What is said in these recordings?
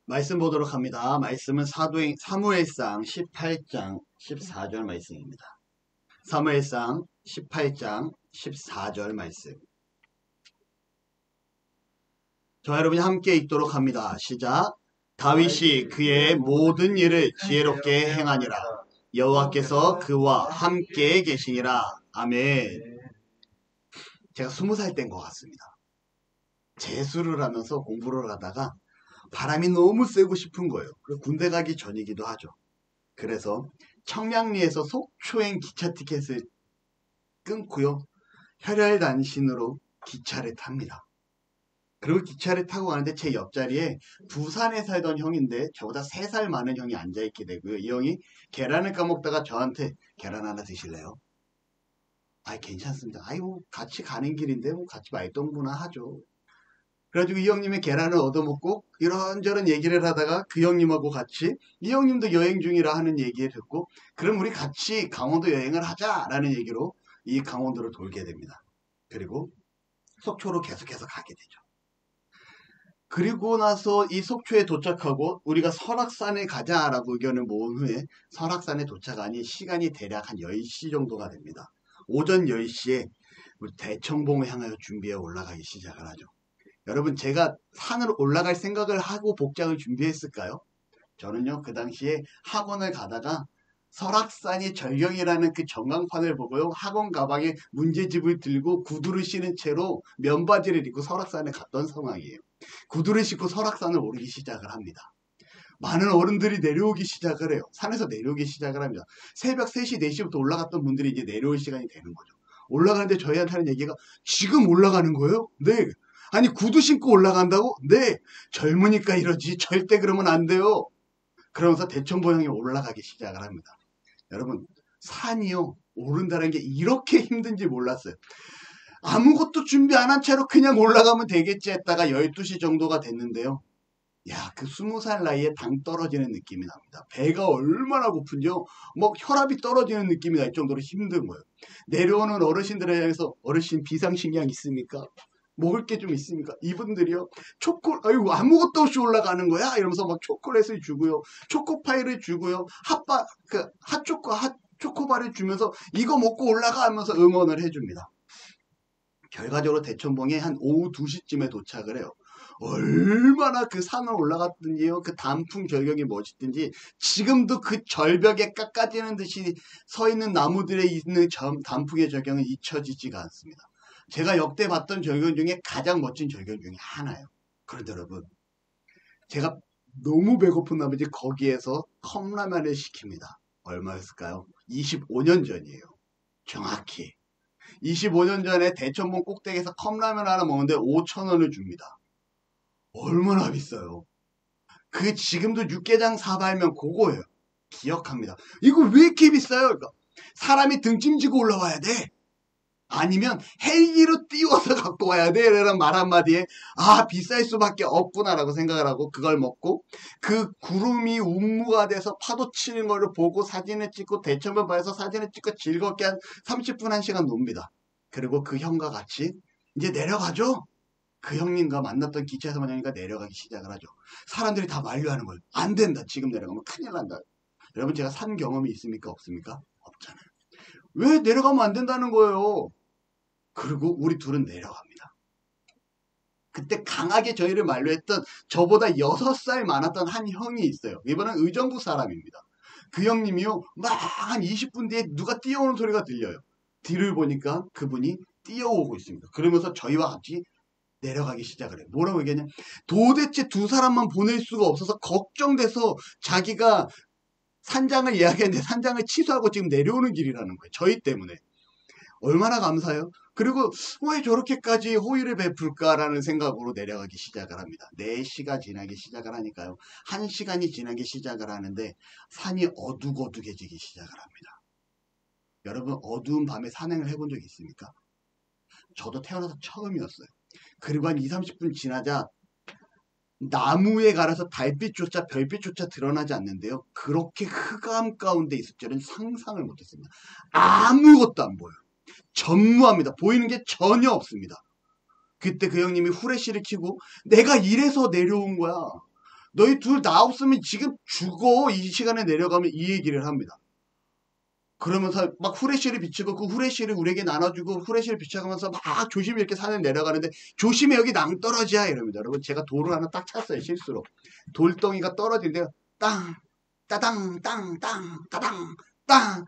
말씀 보도록 합니다. 말씀은 사무엘상 18장 14절 말씀입니다. 사무엘상 18장 14절 말씀. 저와 여러분이 함께 읽도록 합니다. 시작. 다윗이 그의 모든 일을 지혜롭게 행하니라. 여호와께서 그와 함께 계시니라. 아멘. 제가 20살 때인 것 같습니다. 재수를 하면서 공부를 하다가 바람이 너무 쐬고 싶은 거예요. 군대 가기 전이기도 하죠. 그래서 청량리에서 속초행 기차 티켓을 끊고요. 혈혈단신으로 기차를 탑니다. 그리고 기차를 타고 가는데 제 옆자리에 부산에 살던 형인데 저보다 3살 많은 형이 앉아있게 되고요. 이 형이 계란을 까먹다가 저한테 계란 하나 드실래요? 아이 괜찮습니다. 아이고 같이 가는 길인데 뭐 같이 말동무나 하죠. 그래가지고 이 형님의 계란을 얻어먹고 이런저런 얘기를 하다가 그 형님하고 같이 이 형님도 여행 중이라 하는 얘기를 듣고 그럼 우리 같이 강원도 여행을 하자라는 얘기로 이 강원도를 돌게 됩니다. 그리고 속초로 계속해서 가게 되죠. 그리고 나서 이 속초에 도착하고 우리가 설악산에 가자라고 의견을 모은 후에 설악산에 도착하니 시간이 대략 한 10시 정도가 됩니다. 오전 10시에 우리 대청봉을 향하여 준비해 올라가기 시작을 하죠. 여러분 제가 산을 올라갈 생각을 하고 복장을 준비했을까요? 저는요 그 당시에 학원을 가다가 설악산이 절경이라는 그 전광판을 보고요 학원 가방에 문제집을 들고 구두를 신은 채로 면바지를 입고 설악산에 갔던 상황이에요. 구두를 신고 설악산을 오르기 시작을 합니다. 많은 어른들이 내려오기 시작을 해요. 산에서 내려오기 시작을 합니다. 새벽 3시, 4시부터 올라갔던 분들이 이제 내려올 시간이 되는 거죠. 올라가는데 저희한테 하는 얘기가 지금 올라가는 거예요? 네. 아니 구두 신고 올라간다고? 네. 젊으니까 이러지 절대 그러면 안 돼요. 그러면서 대청봉 향에 올라가기 시작을 합니다. 여러분 산이요 오른다는 게 이렇게 힘든지 몰랐어요. 아무것도 준비 안 한 채로 그냥 올라가면 되겠지 했다가 12시 정도가 됐는데요. 야, 그 20살 나이에 당 떨어지는 느낌이 납니다. 배가 얼마나 고픈지요. 뭐 혈압이 떨어지는 느낌이 날 정도로 힘든 거예요. 내려오는 어르신들에 대해서 어르신 비상식량 있습니까? 먹을 게 좀 있습니까? 이분들이요. 아이고, 아무것도 없이 올라가는 거야? 이러면서 막 초콜릿을 주고요. 초코파이를 주고요. 초코바를 주면서 이거 먹고 올라가 하면서 응원을 해줍니다. 결과적으로 대천봉에 한 오후 2시쯤에 도착을 해요. 얼마나 그 산을 올라갔든지요. 그 단풍 절경이 멋있든지 지금도 그 절벽에 깎아지는 듯이 서 있는 나무들에 있는 단풍의 절경은 잊혀지지가 않습니다. 제가 역대 봤던 절경 중에 가장 멋진 절경 중에 하나예요. 그런데 여러분 제가 너무 배고픈 나머지 거기에서 컵라면을 시킵니다. 얼마였을까요? 25년 전이에요. 정확히 25년 전에 대천봉 꼭대기에서 컵라면 하나 먹는데 5,000원을 줍니다. 얼마나 비싸요. 그 지금도 육개장 사발면 그거예요. 기억합니다. 이거 왜 이렇게 비싸요? 그러니까 사람이 등짐지고 올라와야 돼. 아니면 헬기로 띄워서 갖고 와야 돼. 라는 말 한마디에 아 비쌀 수밖에 없구나라고 생각을 하고 그걸 먹고 그 구름이 운무가 돼서 파도 치는 거를 보고 사진을 찍고 대천봉 바에서 사진을 찍고 즐겁게 한 30분 1시간 놉니다. 그리고 그 형과 같이 이제 내려가죠. 그 형님과 만났던 기차에서 만나니까 내려가기 시작을 하죠. 사람들이 다 만류하는 거예요. 안 된다. 지금 내려가면 큰일 난다. 여러분 제가 산 경험이 있습니까? 없습니까? 없잖아요. 왜 내려가면 안 된다는 거예요. 그리고 우리 둘은 내려갑니다. 그때 강하게 저희를 만류했던 저보다 6살 많았던 한 형이 있어요. 이번엔 의정부 사람입니다. 그 형님이요. 막 한 20분 뒤에 누가 뛰어오는 소리가 들려요. 뒤를 보니까 그분이 뛰어오고 있습니다. 그러면서 저희와 같이 내려가기 시작을 해요. 뭐라고 얘기하냐. 도대체 두 사람만 보낼 수가 없어서 걱정돼서 자기가 산장을 예약했는데 산장을 취소하고 지금 내려오는 길이라는 거예요. 저희 때문에. 얼마나 감사해요. 그리고 왜 저렇게까지 호의를 베풀까라는 생각으로 내려가기 시작을 합니다. 4시가 지나기 시작을 하니까요. 1시간이 지나기 시작을 하는데 산이 어둑어둑해지기 시작을 합니다. 여러분 어두운 밤에 산행을 해본 적 있습니까? 저도 태어나서 처음이었어요. 그리고 한 20-30분 지나자 나무에 갈아서 달빛조차 별빛조차 드러나지 않는데요. 그렇게 흑암 가운데 있을 줄은 상상을 못했습니다. 아무것도 안 보여요. 전무합니다. 보이는 게 전혀 없습니다. 그때 그 형님이 후레쉬를 켜고 내가 이래서 내려온 거야. 너희 둘 나 없으면 지금 죽어. 이 시간에 내려가면 이 얘기를 합니다. 그러면서 막 후레쉬를 비추고 그 후레쉬를 우리에게 나눠주고 후레쉬를 비춰가면서 막 조심히 이렇게 산을 내려가는데 조심해 여기 낭떠러지야 이럽니다. 여러분 제가 돌을 하나 딱 찼어요. 실수로. 돌덩이가 떨어진대요. 땅 따당 땅땅 따당 땅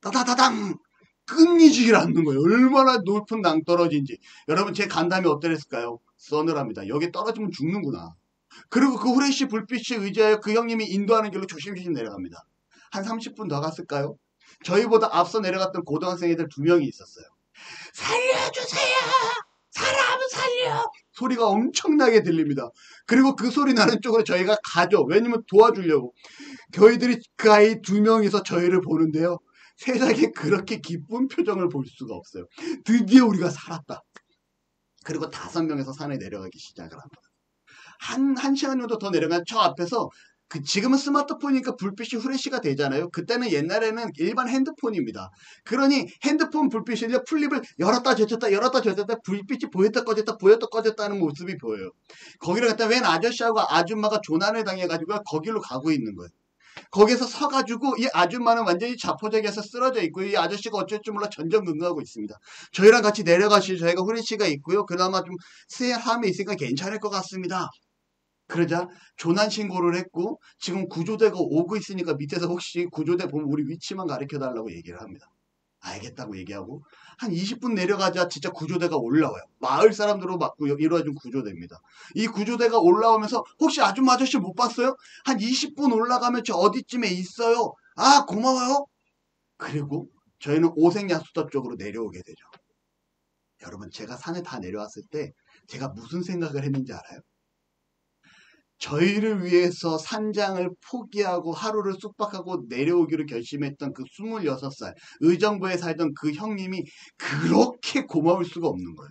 따다다당 끊이지를 않는 거예요. 얼마나 높은 낭떠러지인지. 여러분 제 간담이 어땠을까요? 서늘합니다. 여기 떨어지면 죽는구나. 그리고 그 후레쉬 불빛에 의지하여 그 형님이 인도하는 길로 조심조심 내려갑니다. 한 30분 더 갔을까요? 저희보다 앞서 내려갔던 고등학생 애들 2명이 있었어요. 살려주세요! 사람 살려! 소리가 엄청나게 들립니다. 그리고 그 소리 나는 쪽으로 저희가 가죠. 왜냐면 도와주려고. 저희들이 그 아이 2명이서 저희를 보는데요. 세상에 그렇게 기쁜 표정을 볼 수가 없어요. 드디어 우리가 살았다. 그리고 5명에서 산에 내려가기 시작을 합니다. 한 시간 정도 더 내려간 저 앞에서 지금은 스마트폰이니까 불빛이 후레쉬가 되잖아요. 그때는 옛날에는 일반 핸드폰입니다. 그러니 핸드폰 불빛이 플립을 열었다 젖혔다 불빛이 보였다 꺼졌다 하는 모습이 보여요. 거기를 갖다 웬 아저씨하고 아줌마가 조난을 당해가지고 거기로 가고 있는 거예요. 거기서 서가지고 이 아줌마는 완전히 자포자기해서 쓰러져 있고 이 아저씨가 어쩔 줄 몰라 전전긍긍하고 있습니다. 저희랑 같이 내려가시죠. 저희가 후레쉬가 있고요. 그나마 좀 세함이 있으니까 괜찮을 것 같습니다. 그러자 조난 신고를 했고 지금 구조대가 오고 있으니까 밑에서 혹시 구조대 보면 우리 위치만 가르쳐달라고 얘기를 합니다. 알겠다고 얘기하고 한 20분 내려가자 진짜 구조대가 올라와요. 마을 사람들로 맞고 이루어진 구조대입니다. 이 구조대가 올라오면서 혹시 아줌마 아저씨 못 봤어요? 한 20분 올라가면 저 어디쯤에 있어요. 아 고마워요. 그리고 저희는 오색야수터 쪽으로 내려오게 되죠. 여러분 제가 산에 다 내려왔을 때 제가 무슨 생각을 했는지 알아요? 저희를 위해서 산장을 포기하고 하루를 숙박하고 내려오기로 결심했던 그 26살 의정부에 살던 그 형님이 그렇게 고마울 수가 없는 거예요.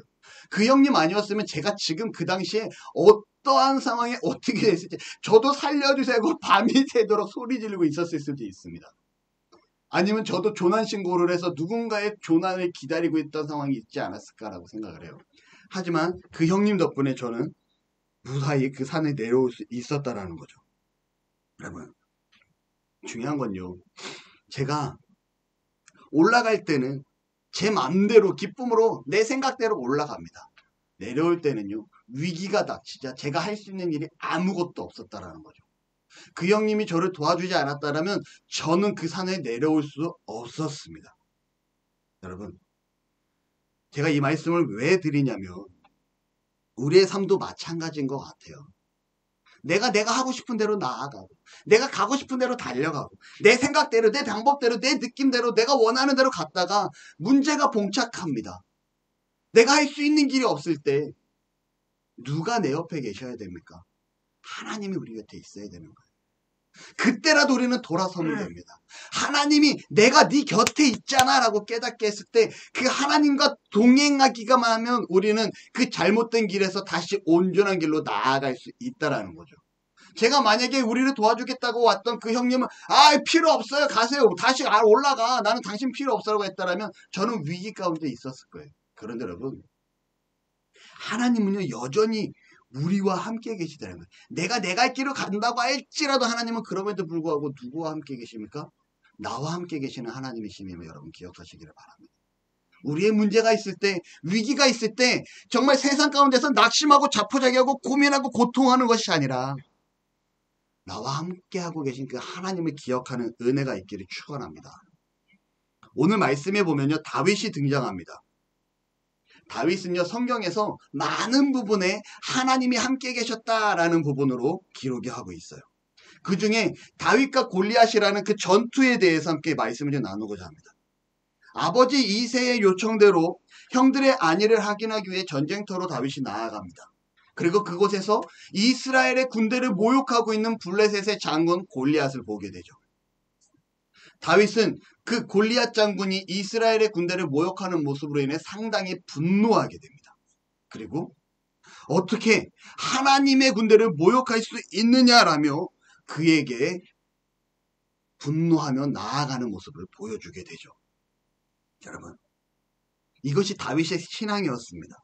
그 형님 아니었으면 제가 지금 그 당시에 어떠한 상황에 어떻게 됐을지 저도 살려주세요 하고 밤이 새도록 소리 지르고 있었을 수도 있습니다. 아니면 저도 조난 신고를 해서 누군가의 조난을 기다리고 있던 상황이 있지 않았을까라고 생각을 해요. 하지만 그 형님 덕분에 저는 무사히 그 산에 내려올 수 있었다라는 거죠. 여러분 중요한 건요. 제가 올라갈 때는 제 맘대로 기쁨으로 내 생각대로 올라갑니다. 내려올 때는요. 위기가 닥치자 제가 할 수 있는 일이 아무것도 없었다라는 거죠. 그 형님이 저를 도와주지 않았다면 저는 그 산에 내려올 수 없었습니다. 여러분 제가 이 말씀을 왜 드리냐면 우리의 삶도 마찬가지인 것 같아요. 내가 하고 싶은 대로 나아가고 내가 가고 싶은 대로 달려가고 내 생각대로 내 방법대로 내 느낌대로 내가 원하는 대로 갔다가 문제가 봉착합니다. 내가 할 수 있는 길이 없을 때 누가 내 옆에 계셔야 됩니까? 하나님이 우리 곁에 있어야 되는 거예요. 그때라도 우리는 돌아서면 됩니다. 하나님이 내가 네 곁에 있잖아 라고 깨닫게 했을 때 그 하나님과 동행하기만 하면 우리는 그 잘못된 길에서 다시 온전한 길로 나아갈 수 있다라는 거죠. 제가 만약에 우리를 도와주겠다고 왔던 그 형님은 필요 없어요 가세요 다시 올라가 나는 당신 필요 없어라고 했다라면 저는 위기 가운데 있었을 거예요. 그런데 여러분 하나님은요 여전히 우리와 함께 계시다는 거예요. 내가 내 갈 길을 간다고 할지라도 하나님은 그럼에도 불구하고 누구와 함께 계십니까? 나와 함께 계시는 하나님이심을 여러분 기억하시기를 바랍니다. 우리의 문제가 있을 때 위기가 있을 때 정말 세상 가운데서 낙심하고 자포자기하고 고민하고 고통하는 것이 아니라 나와 함께하고 계신 그 하나님을 기억하는 은혜가 있기를 축원합니다. 오늘 말씀에 보면요 다윗이 등장합니다. 다윗은요 성경에서 많은 부분에 하나님이 함께 계셨다라는 부분으로 기록이 하고 있어요. 그 중에 다윗과 골리앗이라는 그 전투에 대해서 함께 말씀을 좀 나누고자 합니다. 아버지 이새의 요청대로 형들의 안위를 확인하기 위해 전쟁터로 다윗이 나아갑니다. 그리고 그곳에서 이스라엘의 군대를 모욕하고 있는 블레셋의 장군 골리앗을 보게 되죠. 다윗은 그 골리앗 장군이 이스라엘의 군대를 모욕하는 모습으로 인해 상당히 분노하게 됩니다. 그리고 어떻게 하나님의 군대를 모욕할 수 있느냐라며 그에게 분노하며 나아가는 모습을 보여주게 되죠. 여러분 이것이 다윗의 신앙이었습니다.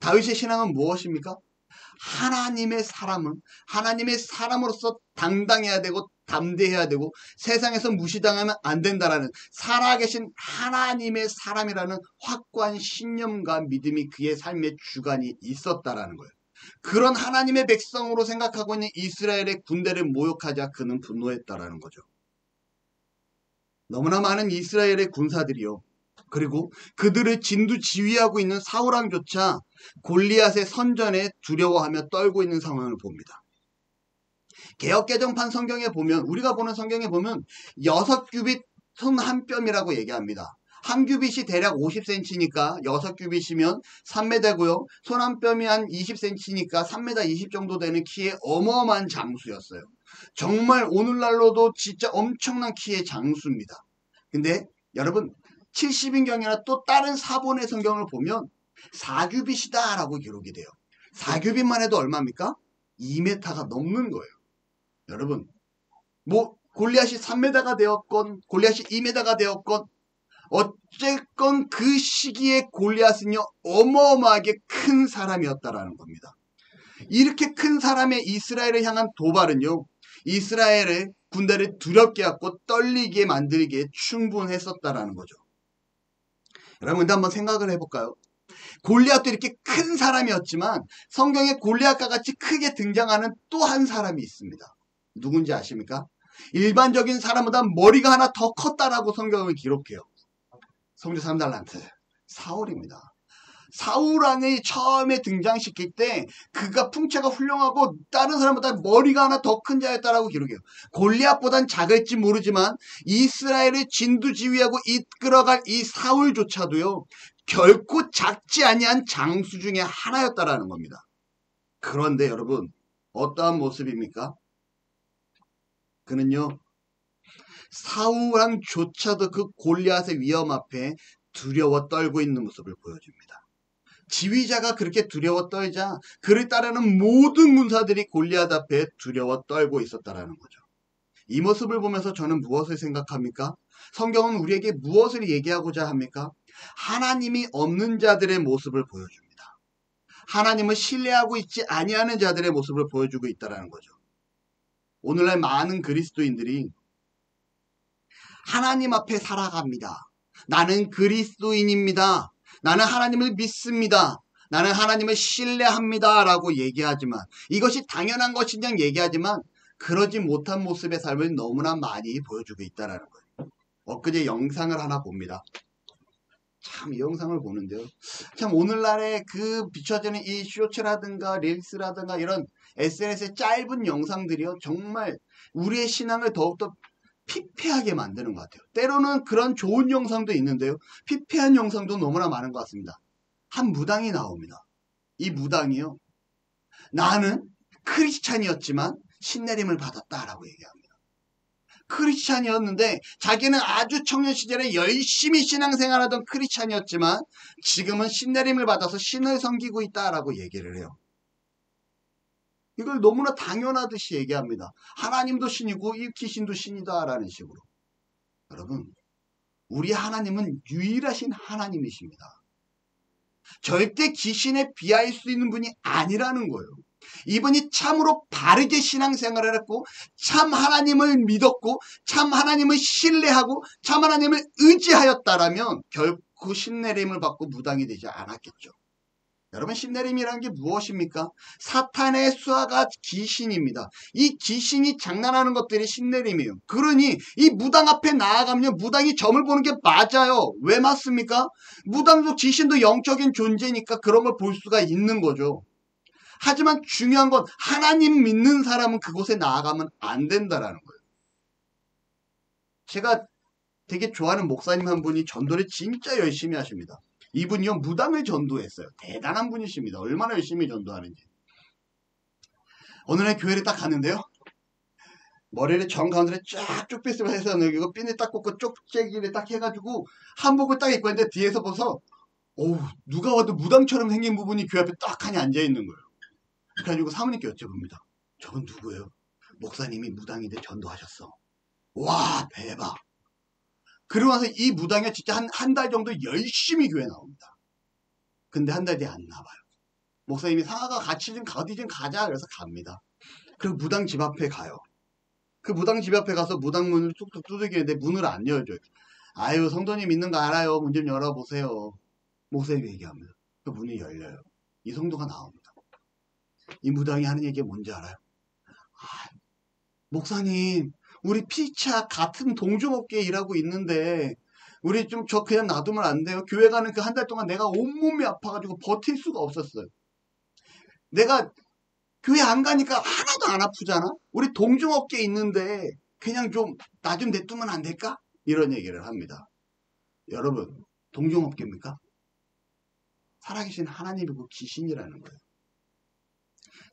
다윗의 신앙은 무엇입니까? 하나님의 사람은 하나님의 사람으로서 당당해야 되고 담대해야 되고 세상에서 무시당하면 안 된다라는 살아계신 하나님의 사람이라는 확고한 신념과 믿음이 그의 삶의 주관이 있었다라는 거예요. 그런 하나님의 백성으로 생각하고 있는 이스라엘의 군대를 모욕하자 그는 분노했다라는 거죠. 너무나 많은 이스라엘의 군사들이요. 그리고 그들을 진두지휘하고 있는 사울왕조차 골리앗의 선전에 두려워하며 떨고 있는 상황을 봅니다. 개역개정판 성경에 보면 우리가 보는 성경에 보면 6규빗 손 한 뼘이라고 얘기합니다. 한 규빗이 대략 50cm니까 6규빗이면 3m고요. 손 한 뼘이 한 20cm니까 3m 20 정도 되는 키의 어마어마한 장수였어요. 정말 오늘날로도 진짜 엄청난 키의 장수입니다. 근데 여러분 70인경이나 또 다른 사본의 성경을 보면 4규빗이다 라고 기록이 돼요. 4규빗만 해도 얼마입니까? 2m가 넘는 거예요. 여러분 뭐 골리앗이 3m가 되었건 골리앗이 2m가 되었건 어쨌건 그 시기에 골리앗은요 어마어마하게 큰 사람이었다라는 겁니다. 이렇게 큰 사람의 이스라엘을 향한 도발은요 이스라엘의 군대를 두렵게 하고 떨리게 만들기에 충분했었다라는 거죠. 여러분 근데 한번 생각을 해볼까요? 골리앗도 이렇게 큰 사람이었지만 성경에 골리앗과 같이 크게 등장하는 또 한 사람이 있습니다. 누군지 아십니까? 일반적인 사람보다 머리가 하나 더 컸다라고 성경을 기록해요. 성주 3달란트 사울입니다. 사울왕이 처음에 등장시킬 때 그가 풍채가 훌륭하고 다른 사람보다 머리가 하나 더 큰 자였다라고 기록해요. 골리앗보단 작을지 모르지만 이스라엘을 진두지휘하고 이끌어갈 이 사울조차도요 결코 작지 아니한 장수 중에 하나였다라는 겁니다. 그런데 여러분 어떠한 모습입니까? 그는요 사울왕조차도 그 골리앗의 위험 앞에 두려워 떨고 있는 모습을 보여줍니다. 지휘자가 그렇게 두려워 떨자 그를 따르는 모든 군사들이 골리앗 앞에 두려워 떨고 있었다라는 거죠. 이 모습을 보면서 저는 무엇을 생각합니까? 성경은 우리에게 무엇을 얘기하고자 합니까? 하나님이 없는 자들의 모습을 보여줍니다. 하나님을 신뢰하고 있지 아니하는 자들의 모습을 보여주고 있다는 거죠. 오늘날 많은 그리스도인들이 하나님 앞에 살아갑니다. 나는 그리스도인입니다. 나는 하나님을 믿습니다. 나는 하나님을 신뢰합니다. 라고 얘기하지만 이것이 당연한 것이냐 얘기하지만 그러지 못한 모습의 삶을 너무나 많이 보여주고 있다는 거예요. 엊그제 영상을 하나 봅니다. 참 이 영상을 보는데요. 참 오늘날의 그 비춰지는 이 쇼츠라든가 릴스라든가 이런 SNS의 짧은 영상들이요. 정말 우리의 신앙을 더욱더 피폐하게 만드는 것 같아요. 때로는 그런 좋은 영상도 있는데요. 피폐한 영상도 너무나 많은 것 같습니다. 한 무당이 나옵니다. 이 무당이요. 나는 크리스찬이었지만 신내림을 받았다라고 얘기합니다. 크리스찬이었는데 자기는 아주 청년 시절에 열심히 신앙생활하던 크리스찬이었지만 지금은 신내림을 받아서 신을 섬기고 있다라고 얘기를 해요. 이걸 너무나 당연하듯이 얘기합니다. 하나님도 신이고 이 귀신도 신이다라는 식으로. 여러분, 우리 하나님은 유일하신 하나님이십니다. 절대 귀신에 비할 수 있는 분이 아니라는 거예요. 이분이 참으로 바르게 신앙생활을 했고 참 하나님을 믿었고 참 하나님을 신뢰하고 참 하나님을 의지하였다라면 결코 신내림을 받고 무당이 되지 않았겠죠. 여러분 신내림이라는 게 무엇입니까? 사탄의 수하가 귀신입니다. 이 귀신이 장난하는 것들이 신내림이에요. 그러니 이 무당 앞에 나아가면 무당이 점을 보는 게 맞아요. 왜 맞습니까? 무당도 귀신도 영적인 존재니까 그런 걸 볼 수가 있는 거죠. 하지만 중요한 건 하나님 믿는 사람은 그곳에 나아가면 안 된다라는 거예요. 제가 되게 좋아하는 목사님 한 분이 전도를 진짜 열심히 하십니다. 이분이요 무당을 전도했어요. 대단한 분이십니다. 얼마나 열심히 전도하는지. 어느 날 교회를 딱 갔는데요. 머리를 정가운데를 쫙 쪽빗을 해서 여기고 핀을 딱 꽂고 쪽재기를 딱 해가지고 한복을 딱 입고 있는데 뒤에서 보서 누가 와도 무당처럼 생긴 부분이 교회 앞에 딱 하니 앉아있는 거예요. 그래가지고 사모님께 여쭤봅니다. 저건 누구예요? 목사님이 무당인데 전도하셨어. 와 대박. 그러고 나서 이 무당이 진짜 한 달 정도 열심히 교회 나옵니다. 근데 한 달 뒤에 안 나와요. 목사님이 상아가 같이 좀 어디 좀 가자. 그래서 갑니다. 그리고 무당 집 앞에 가요. 그 무당 집 앞에 가서 무당 문을 툭툭 두들기는데 문을 안 열어줘요. 아유, 성도님 있는 거 알아요. 문 좀 열어보세요. 목사님이 얘기합니다. 그 문이 열려요. 이 성도가 나옵니다. 이 무당이 하는 얘기가 뭔지 알아요? 아, 목사님, 우리 피차 같은 동종업계에 일하고 있는데 우리 좀 저 그냥 놔두면 안 돼요? 교회 가는 그 한 달 동안 내가 온몸이 아파가지고 버틸 수가 없었어요. 내가 교회 안 가니까 하나도 안 아프잖아? 우리 동종업계에 있는데 그냥 좀 나 좀 냅두면 안 될까? 이런 얘기를 합니다. 여러분, 동종업계입니까? 살아계신 하나님이고 귀신이라는 거예요.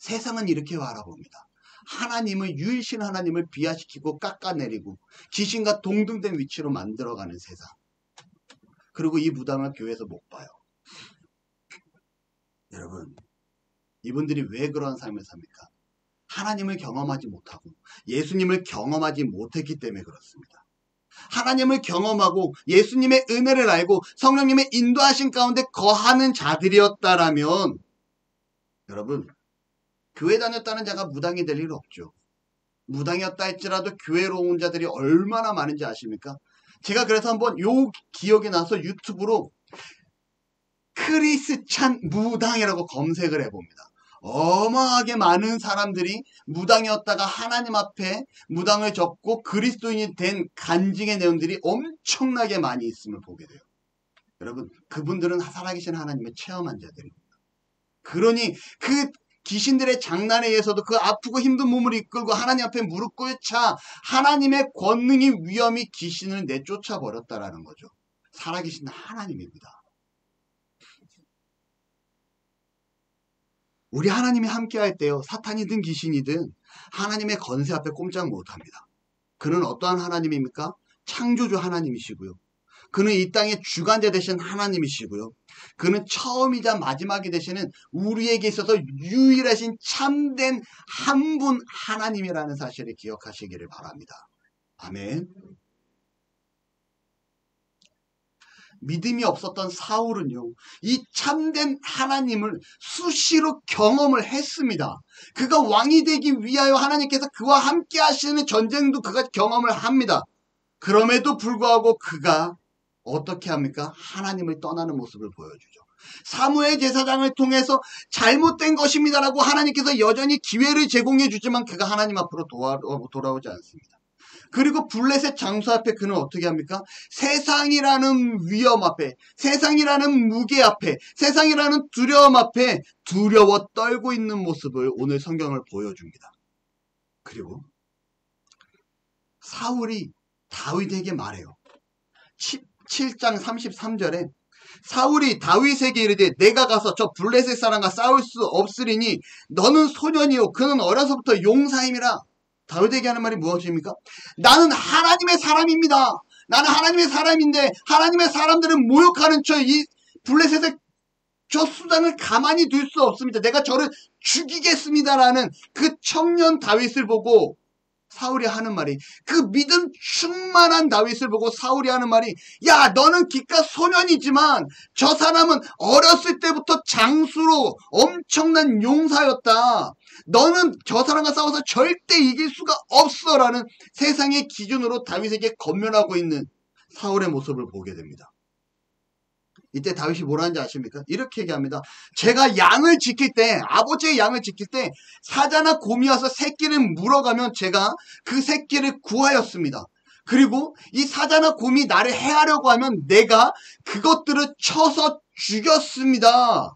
세상은 이렇게 바라봅니다. 하나님을, 유일신 하나님을 비하시키고 깎아내리고 귀신과 동등된 위치로 만들어가는 세상. 그리고 이 무당을 교회에서 못 봐요. 여러분, 이분들이 왜 그런 삶을 삽니까? 하나님을 경험하지 못하고 예수님을 경험하지 못했기 때문에 그렇습니다. 하나님을 경험하고 예수님의 은혜를 알고 성령님의 인도하신 가운데 거하는 자들이었다라면 여러분, 교회 다녔다는 자가 무당이 될 일 없죠. 무당이었다 할지라도 교회로 온 자들이 얼마나 많은지 아십니까? 제가 그래서 한번 요 기억이 나서 유튜브로 크리스찬 무당이라고 검색을 해봅니다. 어마하게 많은 사람들이 무당이었다가 하나님 앞에 무당을 접고 그리스도인이 된 간증의 내용들이 엄청나게 많이 있음을 보게 돼요. 여러분, 그분들은 살아계신 하나님을 체험한 자들입니다. 그러니 그 귀신들의 장난에 의해서도 그 아프고 힘든 몸을 이끌고 하나님 앞에 무릎 꿇자 하나님의 권능이 위엄이 귀신을 내쫓아 버렸다라는 거죠. 살아계신 하나님입니다. 우리 하나님이 함께할 때요, 사탄이든 귀신이든 하나님의 권세 앞에 꼼짝 못합니다. 그는 어떠한 하나님입니까? 창조주 하나님이시고요. 그는 이 땅의 주관자 되신 하나님이시고요. 그는 처음이자 마지막이 되시는 우리에게 있어서 유일하신 참된 한 분 하나님이라는 사실을 기억하시기를 바랍니다. 아멘. 믿음이 없었던 사울은요, 이 참된 하나님을 수시로 경험을 했습니다. 그가 왕이 되기 위하여 하나님께서 그와 함께 하시는 전쟁도 그가 경험을 합니다. 그럼에도 불구하고 그가 어떻게 합니까? 하나님을 떠나는 모습을 보여주죠. 사무엘 제사장을 통해서 잘못된 것입니다라고 하나님께서 여전히 기회를 제공해 주지만 그가 하나님 앞으로 돌아오지 않습니다. 그리고 블레셋 장수 앞에 그는 어떻게 합니까? 세상이라는 위험 앞에, 세상이라는 무게 앞에, 세상이라는 두려움 앞에 두려워 떨고 있는 모습을 오늘 성경을 보여줍니다. 그리고 사울이 다윗에게 말해요. 17장 33절에 사울이 다윗에게 이르되 내가 가서 저 블레셋 사람과 싸울 수 없으리니 너는 소년이요 그는 어려서부터 용사임이라. 다윗에게 하는 말이 무엇입니까? 나는 하나님의 사람입니다. 나는 하나님의 사람인데 하나님의 사람들은 모욕하는 이 블레셋의 저 수단을 가만히 둘 수 없습니다. 내가 저를 죽이겠습니다라는 그 청년 다윗을 보고 사울이 하는 말이, 그 믿음 충만한 다윗을 보고 사울이 하는 말이, 야 너는 기껏 소년이지만 저 사람은 어렸을 때부터 장수로 엄청난 용사였다. 너는 저 사람과 싸워서 절대 이길 수가 없어 라는 세상의 기준으로 다윗에게 권면하고 있는 사울의 모습을 보게 됩니다. 이때 다윗이 뭐라는지 아십니까? 이렇게 얘기합니다. 제가 양을 지킬 때, 아버지의 양을 지킬 때 사자나 곰이 와서 새끼를 물어가면 제가 그 새끼를 구하였습니다. 그리고 이 사자나 곰이 나를 해하려고 하면 내가 그것들을 쳐서 죽였습니다.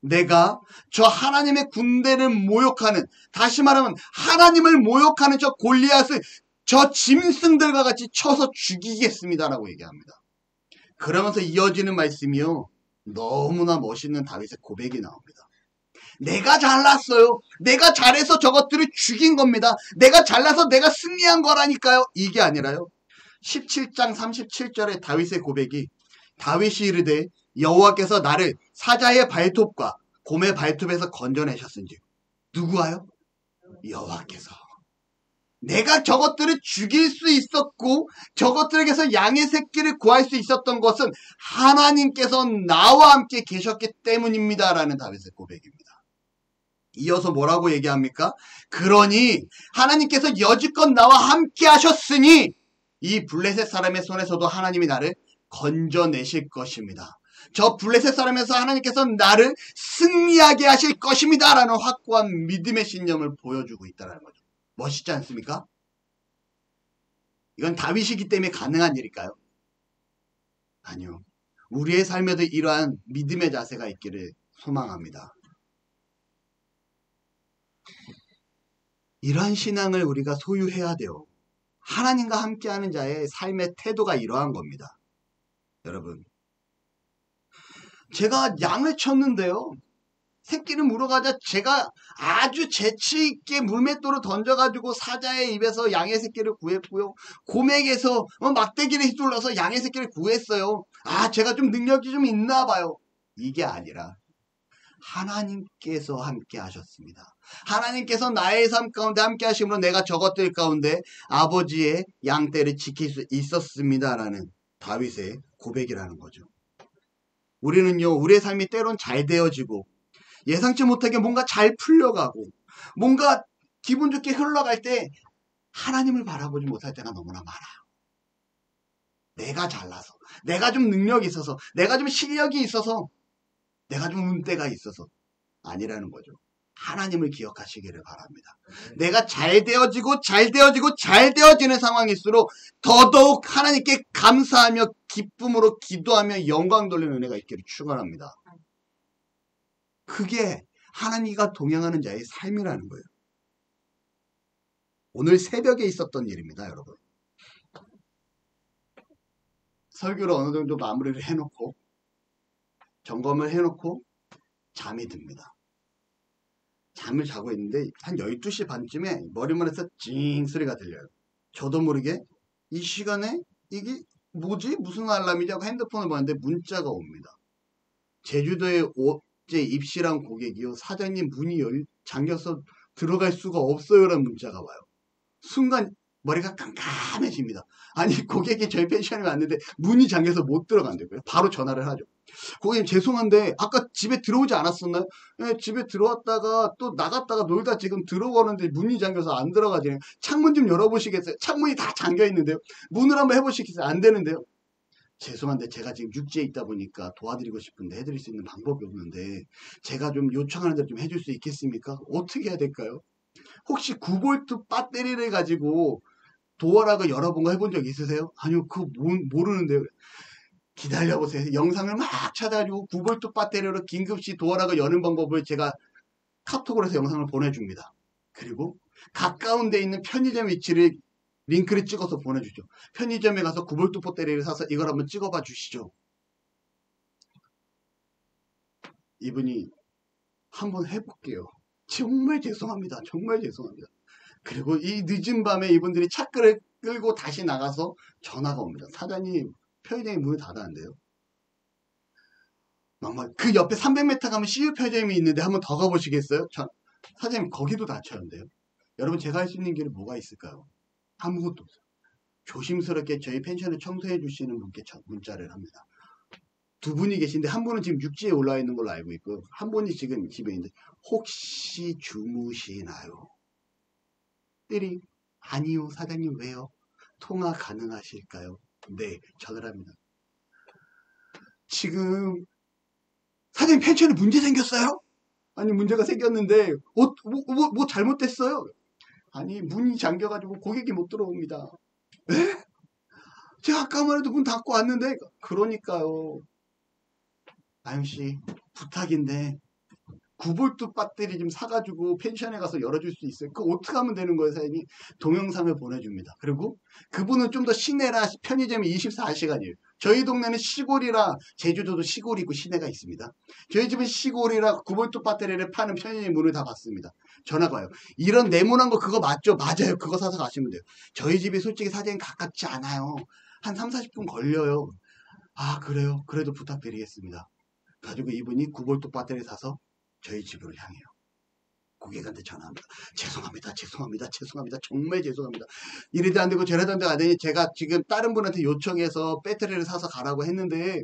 내가 저 하나님의 군대를 모욕하는, 다시 말하면 하나님을 모욕하는 저 골리앗을 저 짐승들과 같이 쳐서 죽이겠습니다라고 얘기합니다. 그러면서 이어지는 말씀이요, 너무나 멋있는 다윗의 고백이 나옵니다. 내가 잘났어요. 내가 잘해서 저것들을 죽인 겁니다. 내가 잘나서 내가 승리한 거라니까요. 이게 아니라요, 17장 37절의 다윗의 고백이, 다윗이 이르되 여호와께서 나를 사자의 발톱과 곰의 발톱에서 건져내셨은지. 누구와요? 여호와께서. 내가 저것들을 죽일 수 있었고 저것들에게서 양의 새끼를 구할 수 있었던 것은 하나님께서 나와 함께 계셨기 때문입니다. 라는 다윗의 고백입니다. 이어서 뭐라고 얘기합니까? 그러니 하나님께서 여지껏 나와 함께 하셨으니 이 블레셋 사람의 손에서도 하나님이 나를 건져내실 것입니다. 저 블레셋 사람에서 하나님께서 나를 승리하게 하실 것입니다. 라는 확고한 믿음의 신념을 보여주고 있다는 거죠. 멋있지 않습니까? 이건 다윗이기 때문에 가능한 일일까요? 아니요. 우리의 삶에도 이러한 믿음의 자세가 있기를 소망합니다. 이러한 신앙을 우리가 소유해야 돼요. 하나님과 함께하는 자의 삶의 태도가 이러한 겁니다. 여러분, 제가 양을 쳤는데요. 새끼를 물어가자 제가 아주 재치있게 물맷돌을 던져가지고 사자의 입에서 양의 새끼를 구했고요. 고맥에서 막대기를 휘둘러서 양의 새끼를 구했어요. 아, 제가 좀 능력이 좀 있나 봐요. 이게 아니라 하나님께서 함께 하셨습니다. 하나님께서 나의 삶 가운데 함께 하심으로 내가 저것들 가운데 아버지의 양떼를 지킬 수 있었습니다라는 다윗의 고백이라는 거죠. 우리는요, 우리의 삶이 때론 잘 되어지고 예상치 못하게 뭔가 잘 풀려가고 뭔가 기분 좋게 흘러갈 때 하나님을 바라보지 못할 때가 너무나 많아요. 내가 잘나서, 내가 좀 능력이 있어서, 내가 좀 실력이 있어서, 내가 좀 운때가 있어서 아니라는 거죠. 하나님을 기억하시기를 바랍니다. 내가 잘 되어지는 상황일수록 더더욱 하나님께 감사하며 기쁨으로 기도하며 영광 돌리는 은혜가 있기를 축원합니다. 그게 하나님과 동행하는 자의 삶이라는 거예요. 오늘 새벽에 있었던 일입니다, 여러분. 설교를 어느 정도 마무리를 해놓고 점검을 해놓고 잠이 듭니다. 잠을 자고 있는데 한 12시 반쯤에 머리맡에서 찡 소리가 들려요. 저도 모르게 이 시간에 이게 뭐지? 무슨 알람이지? 하고 핸드폰을 봤는데 문자가 옵니다. 제주도에 어제 입실한 고객이요. 사장님 문이 잠겨서 들어갈 수가 없어요. 라는 문자가 와요. 순간 머리가 깜깜해집니다. 아니 고객이 저희 펜션에 왔는데 문이 잠겨서 못 들어간다고요. 바로 전화를 하죠. 고객님 죄송한데 아까 집에 들어오지 않았었나요? 네, 집에 들어왔다가 또 나갔다가 놀다 지금 들어오는데 문이 잠겨서 안 들어가지네요. 창문 좀 열어보시겠어요? 창문이 다 잠겨 있는데요. 문을 한번 해보시겠어요? 안 되는데요. 죄송한데 제가 지금 육지에 있다 보니까 도와드리고 싶은데 해드릴 수 있는 방법이 없는데 제가 좀 요청하는 대로 좀 해줄 수 있겠습니까? 어떻게 해야 될까요? 혹시 9V 배터리를 가지고 도어락을 열어본 거 해본 적 있으세요? 아니요, 그거 모르는데요. 기다려보세요. 영상을 막 찾아가지고 9V 배터리로 긴급시 도어락을 여는 방법을 제가 카톡으로 해서 영상을 보내줍니다. 그리고 가까운 데 있는 편의점 위치를 링크를 찍어서 보내주죠. 편의점에 가서 9V 배터리를 사서 이걸 한번 찍어봐 주시죠. 이분이 한번 해볼게요. 정말 죄송합니다. 정말 죄송합니다. 그리고 이 늦은 밤에 이분들이 차 끌고 다시 나가서 전화가 옵니다. 사장님, 편의점이 문을 닫았는데요. 정말 그 옆에 300m 가면 CU 편의점이 있는데 한번 더 가보시겠어요? 사장님, 거기도 닫혔는데요. 여러분, 제가 할 수 있는 길은 뭐가 있을까요? 아무것도 없어요. 조심스럽게 저희 펜션을 청소해 주시는 분께 문자를 합니다. 두 분이 계신데 한 분은 지금 육지에 올라와 있는 걸로 알고 있고 한 분이 지금 집에 있는데 혹시 주무시나요? 띠리 아니요 사장님 왜요? 통화 가능하실까요? 네 전화를 합니다. 지금 사장님 펜션에 문제 생겼어요? 아니 문제가 생겼는데 뭐 잘못됐어요? 아니 문이 잠겨가지고 고객이 못 들어옵니다. 에? 제가 아까만 해도 문 닫고 왔는데 그러니까요. 아유씨 부탁인데 9V 배터리 좀 사가지고 펜션에 가서 열어줄 수 있어요? 그거 어떻게 하면 되는 거예요 사장님? 동영상을 보내줍니다. 그리고 그분은 좀 더 시내라 편의점이 24시간이에요. 저희 동네는 시골이라 제주도도 시골이고 시내가 있습니다. 저희 집은 시골이라 9V 배터리를 파는 편의점 문을 다 받습니다. 전화가 와요. 이런 네모난 거 그거 맞죠? 맞아요. 그거 사서 가시면 돼요. 저희 집이 솔직히 사장님 가깝지 않아요. 한 3, 40분 걸려요. 아 그래요? 그래도 부탁드리겠습니다. 가지고 이분이 9V 배터리 사서 저희 집으로 향해요. 고객한테 전화합니다. 죄송합니다. 정말 죄송합니다. 이래도 안 되고 저래도 안 되고 제가 지금 다른 분한테 요청해서 배터리를 사서 가라고 했는데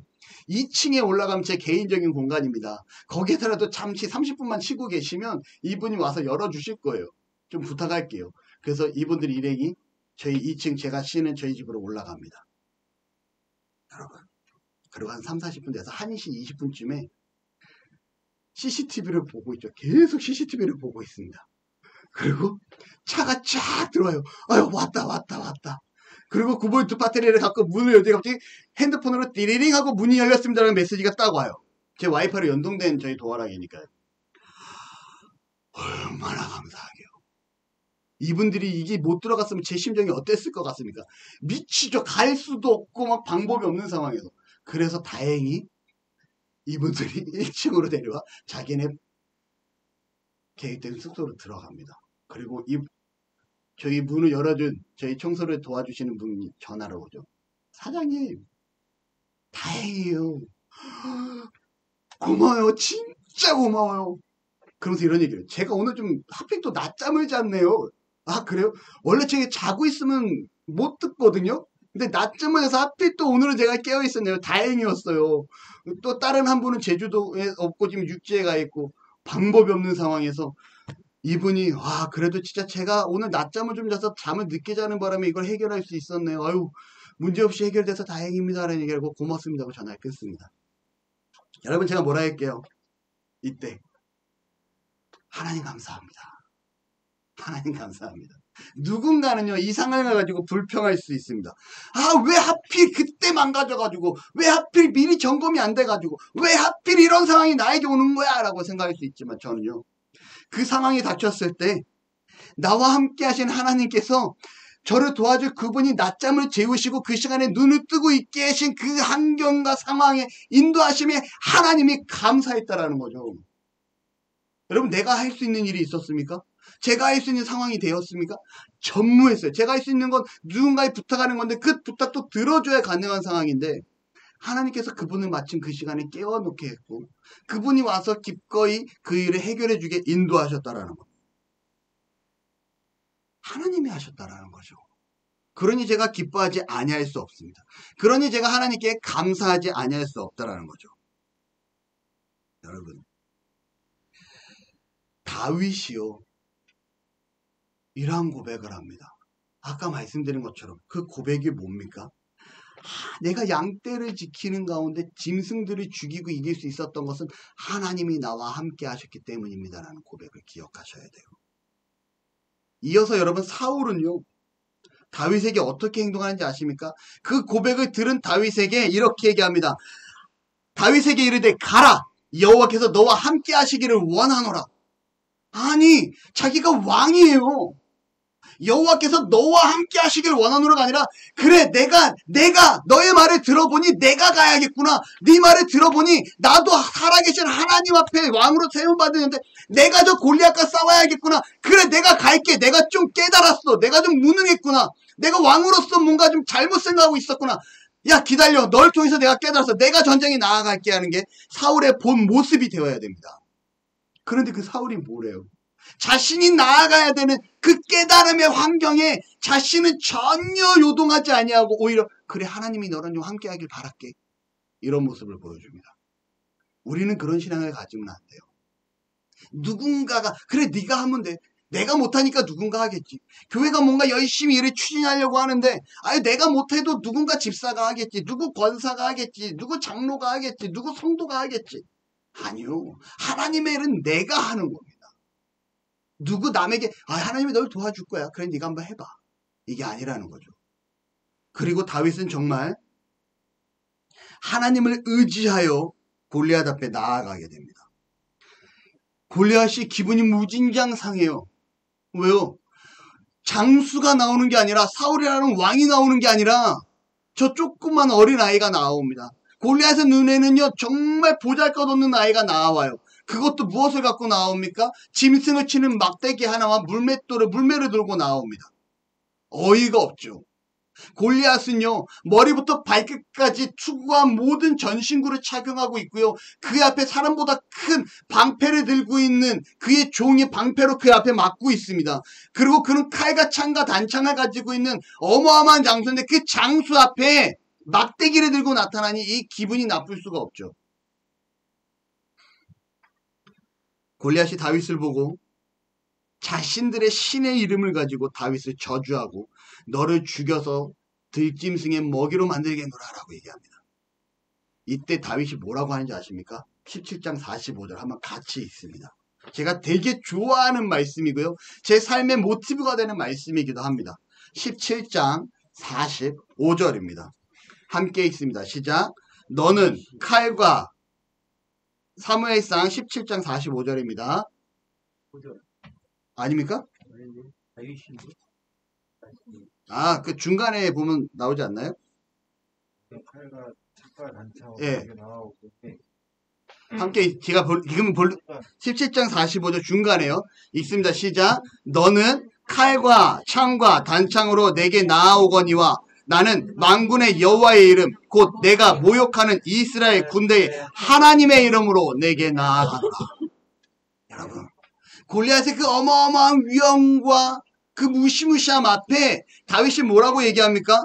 2층에 올라가면 제 개인적인 공간입니다. 거기에서라도 잠시 30분만 쉬고 계시면 이분이 와서 열어주실 거예요. 좀 부탁할게요. 그래서 이분들이 일행이 저희 2층 제가 쉬는 저희 집으로 올라갑니다. 여러분, 그리고 한 3, 40분 돼서 1시 20분쯤에 CCTV를 보고 있죠. 계속 CCTV를 보고 있습니다. 그리고 차가 쫙 들어와요. 아유, 왔다. 그리고 9V 배터리를 갖고 문을 열더니 갑자기 핸드폰으로 띠리링 하고 문이 열렸습니다라는 메시지가 딱 와요. 제 와이파이로 연동된 저희 도어락이니까요. 얼마나 감사하게요. 이분들이 이게 못 들어갔으면 제 심정이 어땠을 것 같습니까? 미치죠. 갈 수도 없고 막 방법이 없는 상황에서. 그래서 다행히 이분들이 1층으로 내려와 자기네 계획된 숙소로 들어갑니다. 그리고 저희 문을 열어준 저희 청소를 도와주시는 분이 전화를 오죠. 사장님, 다행이에요. 고마워요. 진짜 고마워요. 그러면서 이런 얘기를. 제가 오늘 좀 하필 또 낮잠을 잤네요. 아, 그래요? 원래 제가 자고 있으면 못 듣거든요. 근데 낮잠을 해서 하필 또 오늘은 제가 깨어있었네요. 다행이었어요. 또 다른 한 분은 제주도에 없고 지금 육지에 가 있고 방법이 없는 상황에서 이분이 와, 그래도 진짜 제가 오늘 낮잠을 좀 자서 잠을 늦게 자는 바람에 이걸 해결할 수 있었네요. 아유, 문제없이 해결돼서 다행입니다 라는 얘기를 하고 고맙습니다 하고 전화를 끊습니다. 여러분, 제가 뭐라 할게요? 이때 하나님 감사합니다. 하나님 감사합니다. 누군가는요, 이 상황을 가지고 불평할 수 있습니다. 아, 왜 하필 그때 망가져가지고, 왜 하필 미리 점검이 안 돼가지고, 왜 하필 이런 상황이 나에게 오는 거야 라고 생각할 수 있지만 저는요, 그 상황이 닥쳤을 때 나와 함께 하신 하나님께서 저를 도와줄 그분이 낮잠을 재우시고 그 시간에 눈을 뜨고 있게 하신 그 환경과 상황에 인도하심에 하나님이 감사했다라는 거죠. 여러분, 내가 할 수 있는 일이 있었습니까? 제가 할 수 있는 상황이 되었습니까? 전무했어요. 제가 할 수 있는 건 누군가에 부탁하는 건데 그 부탁도 들어줘야 가능한 상황인데 하나님께서 그분을 마침 그 시간에 깨워놓게 했고 그분이 와서 기꺼이 그 일을 해결해주게 인도하셨다라는 것. 하나님이 하셨다라는 거죠. 그러니 제가 기뻐하지 아니할 수 없습니다. 그러니 제가 하나님께 감사하지 아니할 수 없다라는 거죠. 여러분, 다윗이요, 이러한 고백을 합니다. 아까 말씀드린 것처럼 그 고백이 뭡니까? 내가 양떼를 지키는 가운데 짐승들을 죽이고 이길 수 있었던 것은 하나님이 나와 함께 하셨기 때문입니다라는 고백을 기억하셔야 돼요. 이어서 여러분, 사울은요, 다윗에게 어떻게 행동하는지 아십니까? 그 고백을 들은 다윗에게 이렇게 얘기합니다. 다윗에게 이르되 가라, 여호와께서 너와 함께 하시기를 원하노라. 아니, 자기가 왕이에요. 여호와께서 너와 함께 하시길 원하노라가 아니라 그래, 내가 너의 말을 들어보니 내가 가야겠구나. 네 말을 들어보니 나도 살아계신 하나님 앞에 왕으로 세움받았는데 내가 저 골리앗과 싸워야겠구나. 그래, 내가 갈게. 내가 좀 깨달았어. 내가 좀 무능했구나. 내가 왕으로서 뭔가 좀 잘못 생각하고 있었구나. 야, 기다려. 널 통해서 내가 깨달았어. 내가 전쟁에 나아갈게 하는 게 사울의 본 모습이 되어야 됩니다. 그런데 그 사울이 뭐래요? 자신이 나아가야 되는 그 깨달음의 환경에 자신은 전혀 요동하지 아니하고 오히려 그래, 하나님이 너랑 좀 함께하길 바랄게, 이런 모습을 보여줍니다. 우리는 그런 신앙을 가지면 안 돼요. 누군가가 그래, 네가 하면 돼. 내가 못하니까 누군가 하겠지. 교회가 뭔가 열심히 일을 추진하려고 하는데 아유, 내가 못해도 누군가 집사가 하겠지, 누구 권사가 하겠지, 누구 장로가 하겠지, 누구 성도가 하겠지. 아니요, 하나님의 일은 내가 하는 겁니다. 누구 남에게 하나님이 널 도와줄 거야, 그래 네가 한번 해봐, 이게 아니라는 거죠. 그리고 다윗은 정말 하나님을 의지하여 골리앗 앞에 나아가게 됩니다. 골리앗이 기분이 무진장 상해요. 왜요? 장수가 나오는 게 아니라, 사울이라는 왕이 나오는 게 아니라 저 조그만 어린아이가 나옵니다. 골리앗의 눈에는요, 정말 보잘것없는 아이가 나와요. 그것도 무엇을 갖고 나옵니까? 짐승을 치는 막대기 하나와 물매를 들고 나옵니다. 어이가 없죠. 골리앗은요, 머리부터 발끝까지 투구한 모든 전신구를 착용하고 있고요. 그 앞에 사람보다 큰 방패를 들고 있는 그의 종이 방패로 그 앞에 막고 있습니다. 그리고 그는 칼과 창과 단창을 가지고 있는 어마어마한 장수인데 그 장수 앞에 막대기를 들고 나타나니 이 기분이 나쁠 수가 없죠. 골리앗이 다윗을 보고 자신들의 신의 이름을 가지고 다윗을 저주하고 너를 죽여서 들짐승의 먹이로 만들겠노라 라고 얘기합니다. 이때 다윗이 뭐라고 하는지 아십니까? 17장 45절 한번 같이 읽습니다. 제가 되게 좋아하는 말씀이고요. 제 삶의 모티브가 되는 말씀이기도 합니다. 17장 45절입니다. 함께 읽습니다. 시작. 너는 칼과 사무엘상 17장 45절입니다. 아닙니까? 아, 그 중간에 보면 나오지 않나요? 예. 함께 제가 지금 17장 45절 중간에요. 읽습니다. 시작. 너는 칼과 창과 단창으로 내게 나아오거니와 나는 만군의 여호와의 이름 곧 내가 모욕하는 이스라엘 군대의 하나님의 이름으로 내게 나아가노라. 여러분, 골리앗의 그 어마어마한 위엄과 그 무시무시함 앞에 다윗이 뭐라고 얘기합니까?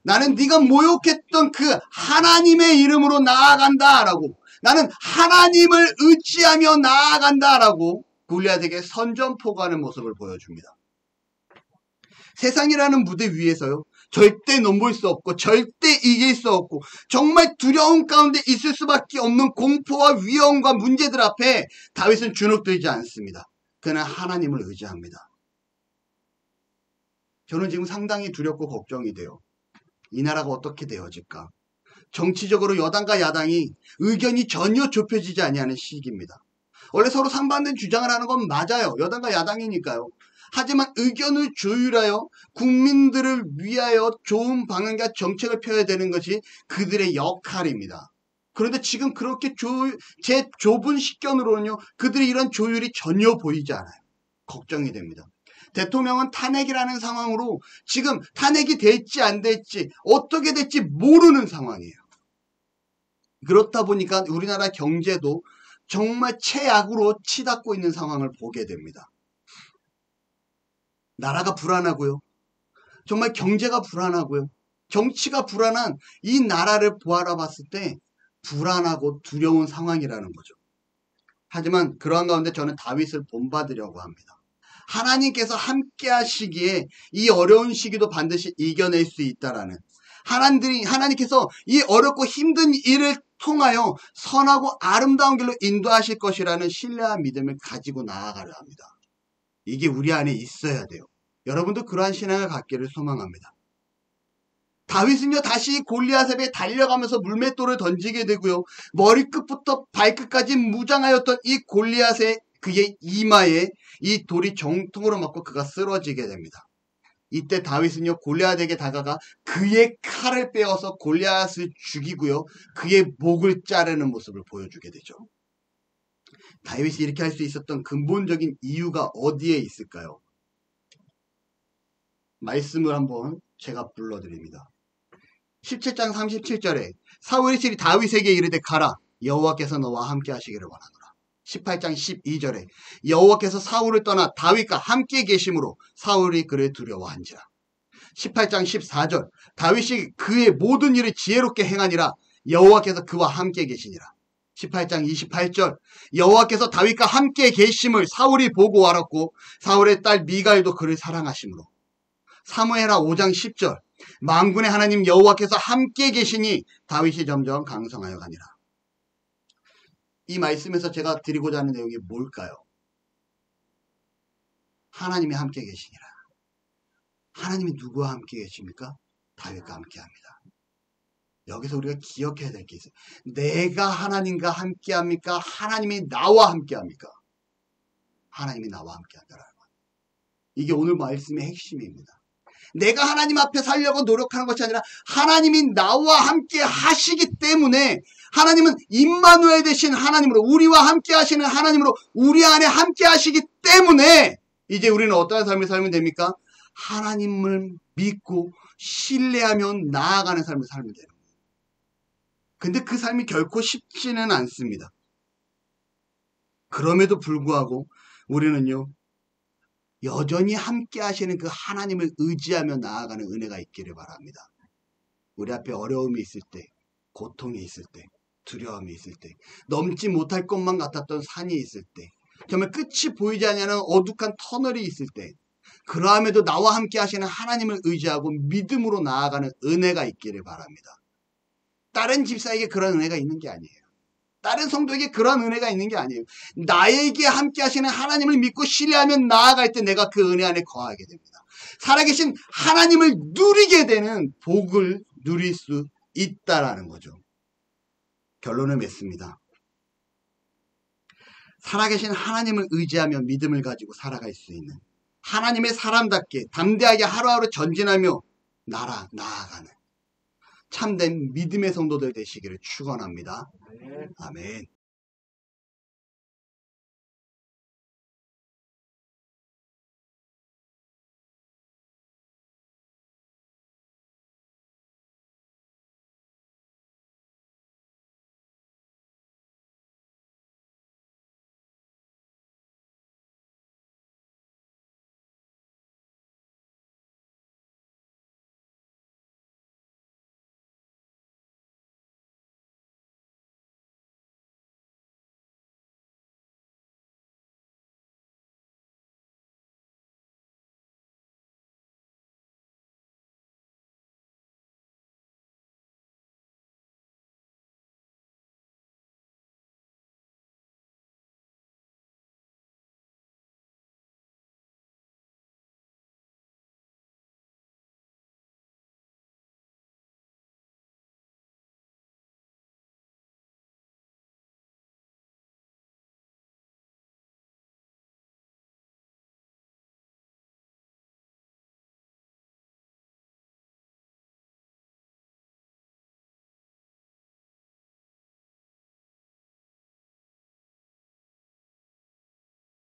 나는 네가 모욕했던 그 하나님의 이름으로 나아간다라고, 나는 하나님을 의지하며 나아간다라고 골리앗에게 선전포고하는 모습을 보여줍니다. 세상이라는 무대 위에서요, 절대 넘볼 수 없고 절대 이길 수 없고 정말 두려움 가운데 있을 수밖에 없는 공포와 위험과 문제들 앞에 다윗은 주눅들지 않습니다. 그는 하나님을 의지합니다. 저는 지금 상당히 두렵고 걱정이 돼요. 이 나라가 어떻게 되어질까? 정치적으로 여당과 야당이 의견이 전혀 좁혀지지 아니하는 시기입니다. 원래 서로 상반된 주장을 하는 건 맞아요. 여당과 야당이니까요. 하지만 의견을 조율하여 국민들을 위하여 좋은 방향과 정책을 펴야 되는 것이 그들의 역할입니다. 그런데 지금 그렇게 제 좁은 식견으로는요, 그들의 이런 조율이 전혀 보이지 않아요. 걱정이 됩니다. 대통령은 탄핵이라는 상황으로 지금 탄핵이 될지 안 될지 어떻게 될지 모르는 상황이에요. 그렇다 보니까 우리나라 경제도 정말 최악으로 치닫고 있는 상황을 보게 됩니다. 나라가 불안하고요. 정말 경제가 불안하고요. 정치가 불안한 이 나라를 보아봤을 때 불안하고 두려운 상황이라는 거죠. 하지만 그러한 가운데 저는 다윗을 본받으려고 합니다. 하나님께서 함께 하시기에 이 어려운 시기도 반드시 이겨낼 수 있다라는, 하나님께서 이 어렵고 힘든 일을 통하여 선하고 아름다운 길로 인도하실 것이라는 신뢰와 믿음을 가지고 나아가려 합니다. 이게 우리 안에 있어야 돼요. 여러분도 그러한 신앙을 갖기를 소망합니다. 다윗은요, 다시 골리앗 앞에 달려가면서 물맷돌을 던지게 되고요, 머리끝부터 발끝까지 무장하였던 이 골리앗의 그의 이마에 이 돌이 정통으로 맞고 그가 쓰러지게 됩니다. 이때 다윗은요, 골리앗에게 다가가 그의 칼을 빼어서 골리앗을 죽이고요, 그의 목을 자르는 모습을 보여주게 되죠. 다윗이 이렇게 할 수 있었던 근본적인 이유가 어디에 있을까요? 말씀을 한번 제가 불러드립니다. 17장 37절에 사울이 다윗에게 이르되 가라, 여호와께서 너와 함께 하시기를 원하노라. 18장 12절에 여호와께서 사울을 떠나 다윗과 함께 계심으로 사울이 그를 두려워한지라. 18장 14절 다윗이 그의 모든 일을 지혜롭게 행하니라, 여호와께서 그와 함께 계시니라. 18장 28절 여호와께서 다윗과 함께 계심을 사울이 보고 알았고 사울의 딸 미갈도 그를 사랑하심으로. 사무엘하 5장 10절 만군의 하나님 여호와께서 함께 계시니 다윗이 점점 강성하여 가니라. 이 말씀에서 제가 드리고자 하는 내용이 뭘까요? 하나님이 함께 계시니라. 하나님이 누구와 함께 계십니까? 다윗과 함께 합니다. 여기서 우리가 기억해야 될 게 있어요. 내가 하나님과 함께 합니까? 하나님이 나와 함께 합니까? 하나님이 나와 함께 한다는 거예요. 이게 오늘 말씀의 핵심입니다. 내가 하나님 앞에 살려고 노력하는 것이 아니라 하나님이 나와 함께 하시기 때문에, 하나님은 임마누엘 되신 하나님으로, 우리와 함께 하시는 하나님으로 우리 안에 함께 하시기 때문에 이제 우리는 어떠한 삶을 살면 됩니까? 하나님을 믿고 신뢰하며 나아가는 삶을 살면 돼요. 근데 그 삶이 결코 쉽지는 않습니다. 그럼에도 불구하고 우리는요, 여전히 함께 하시는 그 하나님을 의지하며 나아가는 은혜가 있기를 바랍니다. 우리 앞에 어려움이 있을 때, 고통이 있을 때, 두려움이 있을 때, 넘지 못할 것만 같았던 산이 있을 때, 정말 끝이 보이지 않는 어둑한 터널이 있을 때, 그러함에도 나와 함께 하시는 하나님을 의지하고 믿음으로 나아가는 은혜가 있기를 바랍니다. 다른 집사에게 그런 은혜가 있는 게 아니에요. 다른 성도에게 그런 은혜가 있는 게 아니에요. 나에게 함께 하시는 하나님을 믿고 신뢰하며 나아갈 때 내가 그 은혜 안에 거하게 됩니다. 살아계신 하나님을 누리게 되는 복을 누릴 수 있다라는 거죠. 결론을 맺습니다. 살아계신 하나님을 의지하며 믿음을 가지고 살아갈 수 있는 하나님의 사람답게 담대하게 하루하루 전진하며 나아가는 참된 믿음의 성도들 되시기를 축원합니다. 아멘.